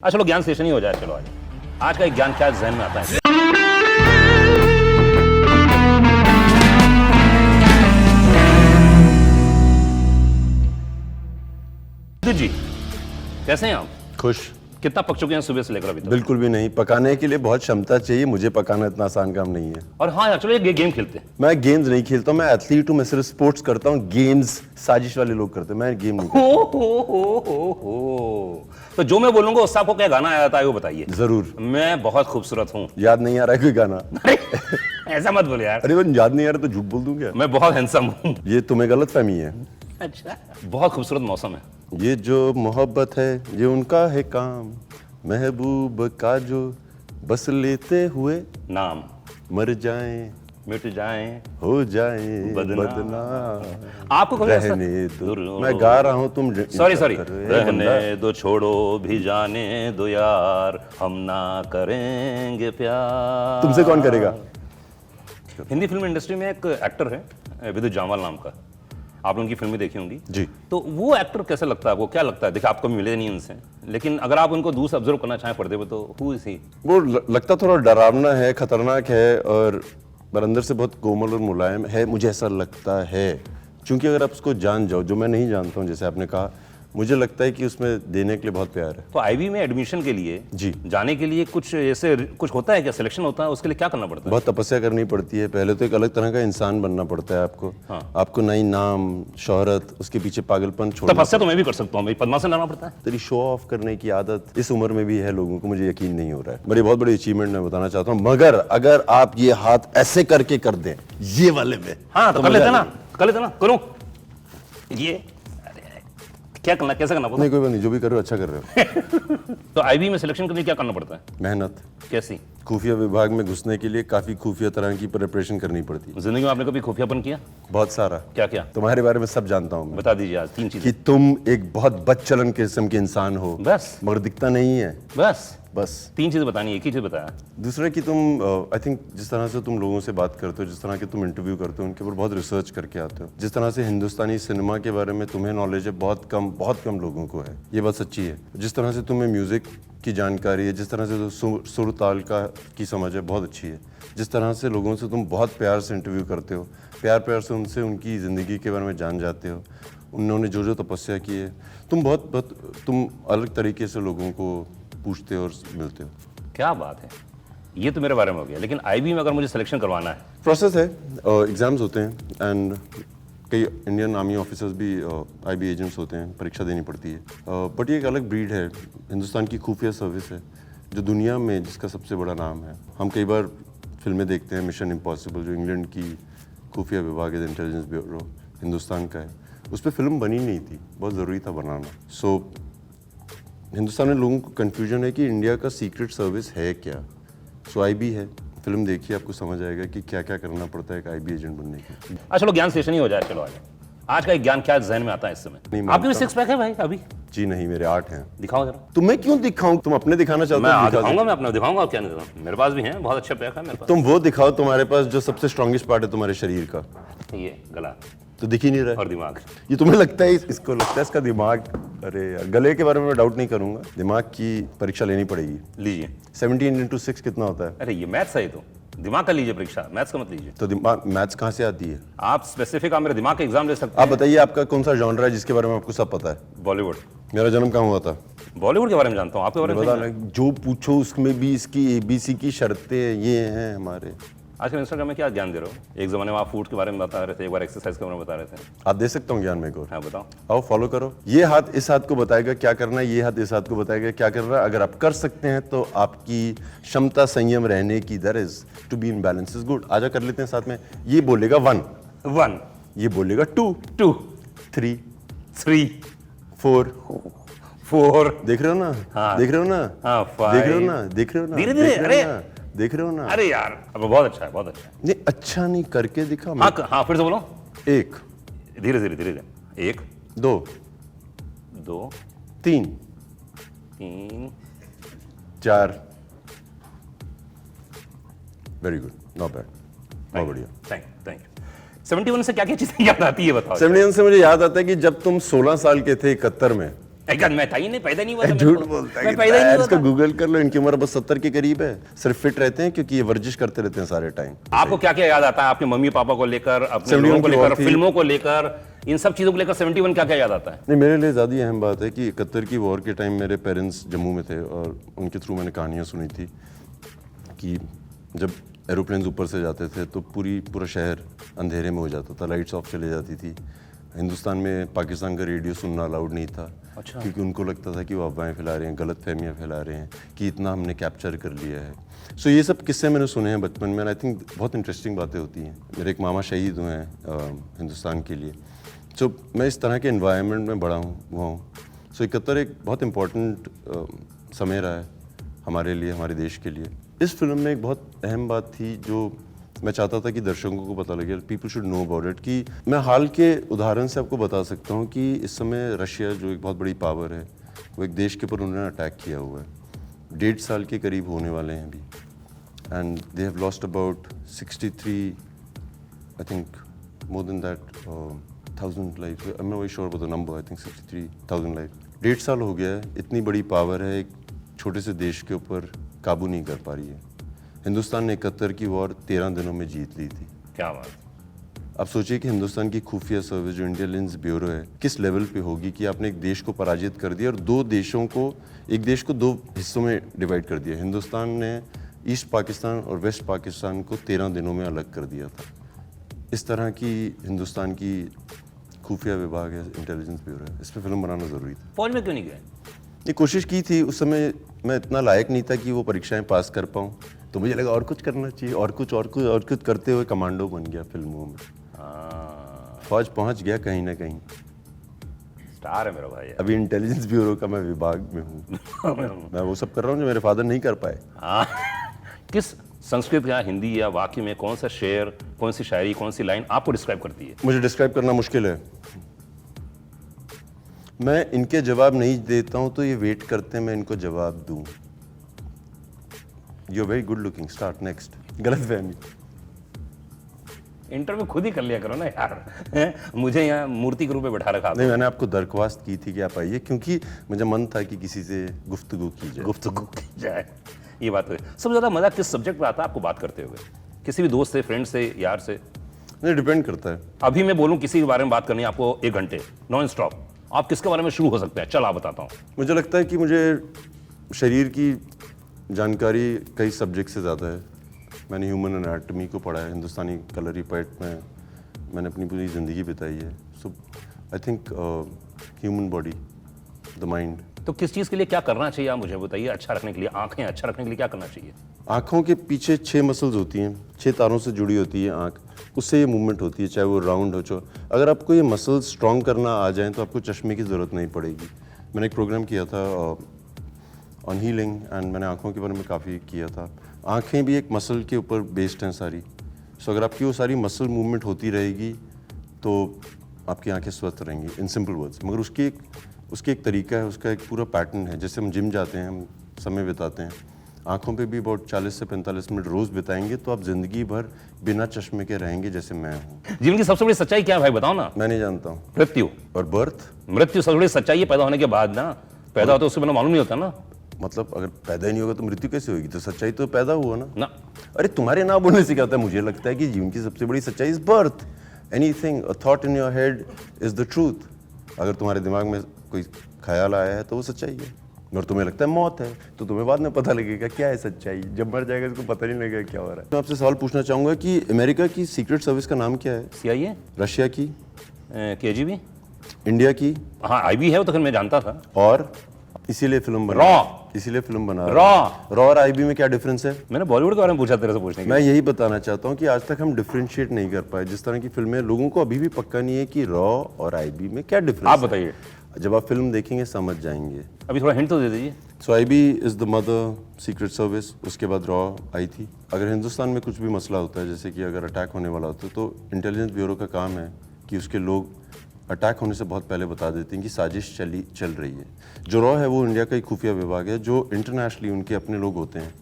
चलो ज्ञान सेशन ही हो जाए। चलो आज का एक ज्ञान क्या जहन में आता है? जी कैसे हैं आप? खुश। कितना पक चुके हैं सुबह से लेकर अभी तक? बिल्कुल भी नहीं, पकाने के लिए बहुत क्षमता चाहिए, मुझे पकाना इतना आसान काम नहीं है। और हाँ यार, चलो एक गेम खेलते हैं। मैं गेम्स नहीं खेलता हूँ, मैं एथलीट हूँ, मैं सिर्फ स्पोर्ट्स करता हूँ। गेम्स साजिश वाले लोग करते हैं, मैं गेम नहीं करता। हो। तो जो मैं बोलूंगा उससे आपको क्या गाना आया था वो बताइए। जरूर। मैं बहुत खूबसूरत हूँ। याद नहीं आ रहा है कोई गाना? ऐसा मत बोले यार। अरे वो याद नहीं आ रहा तो झूठ बोल दूं क्या? मैं बहुत हैंडसम हूँ। ये तुम्हें गलत फहमी है। अच्छा, बहुत खूबसूरत मौसम है। ये जो मोहब्बत है ये उनका है काम, महबूब का जो बस लेते हुए नाम मर जाएं, मिट जाएं, हो जाएं बदनाम। बदनाम। आपको कभी ऐसा- रहने दो, मैं गा रहा हूँ, तुम सॉरी रहने दो, छोड़ो भी जाने दो यार, हम ना करेंगे प्यार। तुमसे कौन करेगा? हिंदी फिल्म इंडस्ट्री में एक एक्टर है विद्युत जामवाल नाम का, आपने उनकी फिल्में देखी होंगी जी। तो वो एक्टर कैसा लगता है आपको? क्या लगता है? देखिए आपको मिले नहीं उनसे, लेकिन अगर आप उनको दूर से ऑब्जर्व करना चाहें पर्दे पे तो हु इज ही? वो लगता थोड़ा डरावना है, खतरनाक है, और पर अंदर से बहुत कोमल और मुलायम है, मुझे ऐसा लगता है। क्योंकि अगर आप उसको जान जाओ, जो मैं नहीं जानता हूँ, जैसे आपने कहा, मुझे लगता है कि उसमें देने के लिए बहुत प्यार है। तो आईबी में एडमिशन के लिए जी जाने के लिए कुछ ऐसे कुछ होता है क्या? सिलेक्शन होता है? उसके लिए क्या करना पड़ता है? बहुत तपस्या करनी पड़ती है। पहले तो एक अलग तरह का इंसान बनना पड़ता है आपको। हाँ। आपको नई नाम, शोहरत, उसके पीछे पागलपन छोड़ना। तपस्या तो मैं भी कर सकता हूँ, मेरी पद्मासन लाना पड़ता है। तेरी शो ऑफ करने की आदत इस उम्र में भी है लोगों को, मुझे यकीन नहीं हो रहा है। मेरी बहुत बड़ी अचीवमेंट मैं बताना चाहता हूँ, मगर अगर आप ये हाथ ऐसे करके कर दें, ये वाले में, हाँ तो कर लेते ना, कर लेते ना, करूँ ये? क्या करना, कैसे करना पड़ता नहीं कोई बात नहीं, जो भी कर रहे हो अच्छा कर रहे हो। है? तो आईबी में सिलेक्शन के लिए क्या करना पड़ता है? मेहनत। कैसी? खुफिया विभाग में घुसने के लिए काफी खुफिया तरह की प्रिपरेशन करनी पड़ती है। जिंदगी में आपने कभी खुफियापन किया? बहुत सारा। क्या क्या? तुम्हारे बारे में सब जानता हूँ मैं, बता दीजिए आज 3 कि चीजें। तुम एक बहुत बदचलन किस्म के इंसान हो, बस मगर दिखता नहीं है। बस बस 3 चीजें बतानी, एक ही चीज बताया। दूसरा कि तुम आई थिंक जिस तरह से तुम लोगों से बात करते हो, जिस तरह के तुम इंटरव्यू करते हो, उनके ऊपर बहुत रिसर्च करके आते हो। जिस तरह से हिंदुस्तानी सिनेमा के बारे में तुम्हें नॉलेज है, बहुत कम लोगों को है, ये बात सच्ची है। जिस तरह से तुम्हें म्यूजिक की जानकारी है, जिस तरह से सुर ताल की समझ है, बहुत अच्छी है। जिस तरह से लोगों से तुम बहुत प्यार से इंटरव्यू करते हो, प्यार से उनसे उनकी ज़िंदगी के बारे में जान जाते हो, उन्होंने जो तपस्या की है, तुम अलग तरीके से लोगों को पूछते हो और मिलते हो। क्या बात है, ये तो मेरे बारे में हो गया। लेकिन आईबी में अगर मुझे सिलेक्शन करवाना है? प्रोसेस है, एग्जाम्स होते हैं, एंड कई इंडियन आर्मी ऑफिसर्स भी आईबी एजेंट्स होते हैं, परीक्षा देनी पड़ती है। बट ये एक अलग ब्रीड है, हिंदुस्तान की खुफिया सर्विस है, जो दुनिया में जिसका सबसे बड़ा नाम है। हम कई बार फिल्में देखते हैं, मिशन इम्पॉसिबल जो इंग्लैंड की खुफिया विभाग है, इंटेलिजेंस ब्यूरो हिंदुस्तान का है, उस पर फिल्म बनी नहीं थी, बहुत ज़रूरी था बनाना। सो हिंदुस्तान में लोगों को कन्फ्यूजन है कि इंडिया का सीक्रेट सर्विस है क्या। सो आईबी है, फिल्म देखिए आपको समझ आएगा कि क्या क्या करना पड़ता है एक आईबी एजेंट बनने के लिए। चलो ज्ञान सेशन ही हो जाए। चलो आज का एक ज्ञान क्या जहन में आता है इस समय? आपके भी 6 पैक है भाई अभी? जी नहीं, मेरे 8 हैं। दिखाओ जरा। तुम्हें क्यों दिखाऊं? तुम अपने दिखाना चाहते हो? मैं दिखाऊंगा, मैं अपना दिखाऊंगा। और क्या नहीं दिखाऊंगा? मेरे पास भी है, बहुत अच्छा पैक है मेरे पास। तुम वो दिखाओ तुम्हारे पास जो सबसे स्ट्रॉन्गेस्ट पार्ट है तुम्हारे शरीर का। ये गला तो दिख ही नहीं रहा है। और दिमाग। ये तुम्हें लगता है, इसको लगता है इसका दिमाग? अरे यार, गले के बारे में मैं डाउट नहीं करूंगा, दिमाग की परीक्षा लेनी पड़ेगी। लीजिए। 17 × 6 कितना होता है? अरे ये मैथ्स है, तो दिमाग का लीजिए परीक्षा, मैथ्स का मत लीजिए। तो दिमाग मैथ्स कहाँ से आती है? आप स्पेसिफिक आप मेरे दिमाग का एग्जाम ले सकते आप हैं। बताइए, आपका कौन सा जॉनर है जिसके बारे में आपको सब पता है? बॉलीवुड। मेरा जन्म कहाँ हुआ था? बॉलीवुड के बारे में जानता हूँ, आपके बारे में बता नहीं? ना, जो पूछो उसमें भी इसकी ABC की शर्तें ये हैं हमारे। आजकल इंस्टाग्राम में क्या ज्ञान दे रहे हो? एक जमाने में आप फूड के बारे में बता रहे थे, एक बार एक्सरसाइज के बारे में बता रहे थे। आप दे सकता हूँ ज्ञान मेरे को? हाँ बताओ। आओ फॉलो करो। ये हाथ इस हाथ को बताएगा क्या करना है, ये हाथ इस हाथ को बताएगा क्या करना है। अगर आप कर सकते हैं तो आपकी क्षमता संयम रहने की, that is to be in balance is good. आजा कर लेते हैं साथ में। ये बोलेगा 1, ये बोलेगा 2, 3, 4, 4। देख रहे हो ना? हाँ। देख रहे हो ना? हाँ, देख रहे हो ना? देख रहे हो ना? धीरे-धीरे, देख रहे हो अरे। ना? देख रहे हो ना? अरे यार, अब बहुत अच्छा है, बहुत अच्छा है। नहीं अच्छा नहीं, करके दिखा। हाँ हाँ, फिर से बोलो। 1, धीरे धीरे। 1, 2, 2, 3, 3। 4। वेरी गुड, नॉट बैड, बहुत बढ़िया। Thank you. 71 से क्या क्या चीजें याद आती है बताओ। 71 से मुझे याद आता है कि जब तुम 16 साल के थे 71 में, मैं था ही नहीं, पैदा नहीं हुआ था, झूठ बोलता है मैं कि पैदा ही नहीं हुआ इसको था। गूगल कर लो, इनकी उम्र बस 70 के करीब है, सिर्फ फिट रहते हैं क्योंकि ये वर्जिश करते रहते हैं सारे टाइम। आपको क्या क्या याद आता है आपके मम्मी पापा को लेकर, अपने 71 लोगों को की लेकर, वॉर थी। फिल्मों को लेकर, इन सब चीजों को लेकर 71 क्या क्या याद आता है? नहीं, मेरे लिए ज़्यादा ही अहम बात है कि 71 की वॉर के टाइम मेरे पेरेंट्स जम्मू में थे और उनके थ्रू मैंने कहानियाँ सुनी थी कि जब एरोप्लेन्स ऊपर से जाते थे तो पूरा शहर अंधेरे में हो जाता था, लाइट्स ऑफ चली जाती थी। हिंदुस्तान में पाकिस्तान का रेडियो सुनना अलाउड नहीं था। अच्छा। क्योंकि उनको लगता था कि वो अफवाहें फैला रहे हैं, गलत फहमियाँ फैला रहे हैं कि इतना हमने कैप्चर कर लिया है। सो ये सब किस्से मैंने सुने हैं बचपन में, आई थिंक बहुत इंटरेस्टिंग बातें होती हैं। मेरे एक मामा शहीद हुए हैं हिंदुस्तान के लिए। सो मैं इस तरह के इन्वायरमेंट में बड़ा हुआ हूँ। सो 71 एक बहुत इम्पोर्टेंट समय रहा है हमारे लिए, हमारे देश के लिए। इस फिल्म में एक बहुत अहम बात थी जो मैं चाहता था कि दर्शकों को पता लगे, people should know about it, कि मैं हाल के उदाहरण से आपको बता सकता हूँ कि इस समय रशिया जो एक बहुत बड़ी पावर है, वो एक देश के ऊपर उन्होंने अटैक किया हुआ है। 1.5 साल के करीब होने वाले हैं अभी, and they have lost about 63, I think more than that 1000 life. I am not very sure about the number, I think 63,000 life. 1.5 साल हो गया है, इतनी बड़ी पावर है, एक छोटे से देश के ऊपर काबू नहीं कर पा रही है। हिंदुस्तान ने 71 की वॉर 13 दिनों में जीत ली थी। क्या बात। आप सोचिए कि हिंदुस्तान की खुफिया सर्विस जो इंटेलिजेंस ब्यूरो है किस लेवल पे होगी कि आपने एक देश को पराजित कर दिया और एक देश को दो हिस्सों में डिवाइड कर दिया। हिंदुस्तान ने ईस्ट पाकिस्तान और वेस्ट पाकिस्तान को 13 दिनों में अलग कर दिया था। इस तरह की हिंदुस्तान की खुफिया विभाग है, इंटेलिजेंस ब्यूरो है। इस पर फिल्म बनाना ज़रूरी था। फौज में क्यों नहीं गए? ये कोशिश की थी, उस समय मैं इतना लायक नहीं था कि वो परीक्षाएं पास कर पाऊँ, तो मुझे लगा और कुछ करना चाहिए, और कुछ करते हुए कमांडो बन गया फिल्मों में। फौज पहुंच गया कहीं ना कहीं। स्टार है मेरा भाई। अभी इंटेलिजेंस ब्यूरो का मैं विभाग में हूँ। मैं वो सब कर रहा हूँ जो मेरे फादर नहीं कर पाए। हाँ। किस संस्कृत या हिंदी या वाक्य में कौन सा शेर, कौन सी शायरी, कौन सी लाइन आपको डिस्क्राइब करती है? मुझे डिस्क्राइब करना मुश्किल है। मैं इनके जवाब नहीं देता हूँ तो ये वेट करते हैं मैं इनको जवाब दूँ। You are very good looking, start next. गलत फहमी। इंटरव्यू खुद ही कर लिया करो ना यार। हैं? मुझे यहाँ मूर्ति के रूप में बैठा रखा। नहीं, मैंने आपको दरख्वास्त की थी कि आप आइए, क्योंकि मुझे मन था कि किसी से गुफ्तगू की जाए। गुफ्तगू की जाए, ये बात है। सबसे ज्यादा मजा किस सब्जेक्ट पे आता है आपको बात करते हुए? किसी भी दोस्त से, फ्रेंड से, यार से? नहीं, डिपेंड करता है। अभी मैं बोलूं किसी के बारे में बात करनी है आपको 1 घंटे नॉन स्टॉप, आप किसके बारे में शुरू हो सकते हैं? चल आप बताता हूँ। मुझे लगता है कि मुझे शरीर की जानकारी कई सब्जेक्ट से ज़्यादा है। मैंने ह्यूमन एनाटॉमी को पढ़ा है, हिंदुस्तानी कलरी पैट में मैंने अपनी पूरी ज़िंदगी बिताई है। So I think human body, the mind. तो किस चीज़ के लिए क्या करना चाहिए आप मुझे बताइए? अच्छा रखने के लिए, आंखें अच्छा रखने के लिए क्या करना चाहिए? आँखों के पीछे 6 मसल्स होती हैं, 6 तारों से जुड़ी होती है आँख, उससे ये मूवमेंट होती है, चाहे वो राउंड हो। अगर आपको ये मसल्स स्ट्रॉन्ग करना आ जाए तो आपको चश्मे की ज़रूरत नहीं पड़ेगी। मैंने एक प्रोग्राम किया था ऑन हीलिंग, एंड मैंने आँखों के बारे में काफ़ी किया था। आँखें भी एक मसल के ऊपर बेस्ड हैं सारी। सो अगर आपकी वो सारी मसल मूवमेंट होती रहेगी तो आपकी आंखें स्वस्थ रहेंगी, इन सिंपल वर्ड्स। मगर उसकी एक तरीका है, उसका एक पूरा पैटर्न है। जैसे हम जिम जाते हैं, हम समय बिताते हैं, आंखों पे भी बहुत 40 से 45 मिनट रोज़ बिताएंगे तो आप ज़िंदगी भर बिना चश्मे के रहेंगे, जैसे मैं हूँ। जीवन की सबसे बड़ी सच्चाई क्या है भाई, बताओ ना? मैं नहीं जानता हूँ। मृत्यु। और बर्थ? मृत्यु सबसे बड़ी सच्चाई है पैदा होने के बाद ना। पैदा होता है उसके बिना मालूम नहीं होता ना। मतलब अगर पैदा ही नहीं होगा तो मृत्यु कैसे होगी? तो सच्चाई तो पैदा हुआ ना। ना। अरे तुम्हारे ना बोलने से क्या होता है? मुझे लगता है कि जीवन की सबसे बड़ी सच्चाई is birth. Anything, a thought in your head is the truth. अगर तुम्हारे दिमाग में कोई ख्याल आया है तो वो सच्चाई है। और तुम्हें लगता है मौत है तो तुम्हें बाद में पता लगेगा क्या है सच्चाई। जब मर जाएगा इसको पता नहीं लगेगा क्या हो रहा है। मैं आपसे सवाल पूछना चाहूंगा कि अमेरिका की सीक्रेट सर्विस का नाम क्या है? CIA? रशिया की? KGB? इंडिया की? हाँ, IB है वो तो खैर मैं जानता था। और इसीलिए फिल्म बना रॉ और आईबी में क्या डिफरेंस है? मैंने बॉलीवुड के बारे में पूछा तेरे से पूछने के मैं यही बताना चाहता हूँ कि आज तक हम डिफरेंशिएट नहीं कर पाए। जिस तरह की फिल्में, लोगों को अभी भी पक्का नहीं है कि रॉ और आईबी में क्या डिफरेंस है। आप बताइए। जब आप फिल्म देखेंगे समझ जाएंगे। अभी थोड़ा हिंट तो दे दीजिए। So IB is the mother secret service, उसके बाद रॉ आई थी। अगर हिंदुस्तान में कुछ भी मसला होता है, जैसे कि अगर अटैक होने वाला होता है, तो इंटेलिजेंस ब्यूरो का काम है कि उसके लोग अटैक होने से बहुत पहले बता देते हैं कि साजिश चल रही है। जो रॉ है वो इंडिया का एक खुफिया विभाग है, जो इंटरनेशनली उनके अपने लोग होते हैं।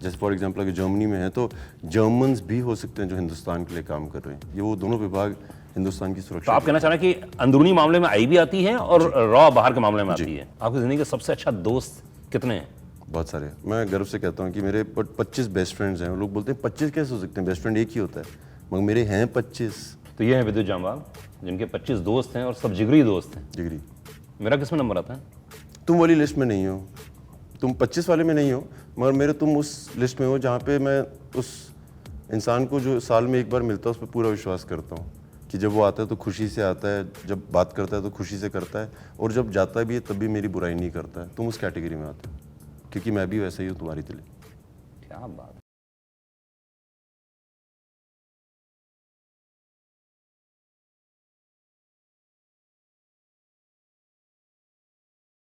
जैसे फॉर एग्जांपल अगर जर्मनी में है तो जर्मन्स भी हो सकते हैं जो हिंदुस्तान के लिए काम कर रहे हैं। ये वो दोनों विभाग हिंदुस्तान की तो सुरक्षा। आप कहना चाह रहे हैं कि अंदरूनी मामले में आई भी आती है और रॉ बाहर के मामले में आती है। आपकी जिंदगी के सबसे अच्छा दोस्त कितने हैं? बहुत सारे हैं। मैं गर्व से कहता हूँ कि मेरे 25 बेस्ट फ्रेंड्स हैं। लोग बोलते हैं 25 कैसे हो सकते हैं, बेस्ट फ्रेंड एक ही होता है, मगर मेरे हैं 25 तो ये है विद्युत जामवाल, जिनके 25 दोस्त हैं और सब जिगरी दोस्त हैं। डिग्री। मेरा किस में नंबर आता है? तुम वाली लिस्ट में नहीं हो, तुम 25 वाले में नहीं हो, मगर मेरे तुम उस लिस्ट में हो जहाँ पे मैं उस इंसान को जो साल में एक बार मिलता है उस पर पूरा विश्वास करता हूँ कि जब वो आता है तो खुशी से आता है, जब बात करता है तो खुशी से करता है, और जब जाता भी है तब भी मेरी बुराई नहीं करता है। तुम उस कैटेगरी में आते हो, क्योंकि मैं भी वैसे ही हूँ तुम्हारी तरह। क्या बात।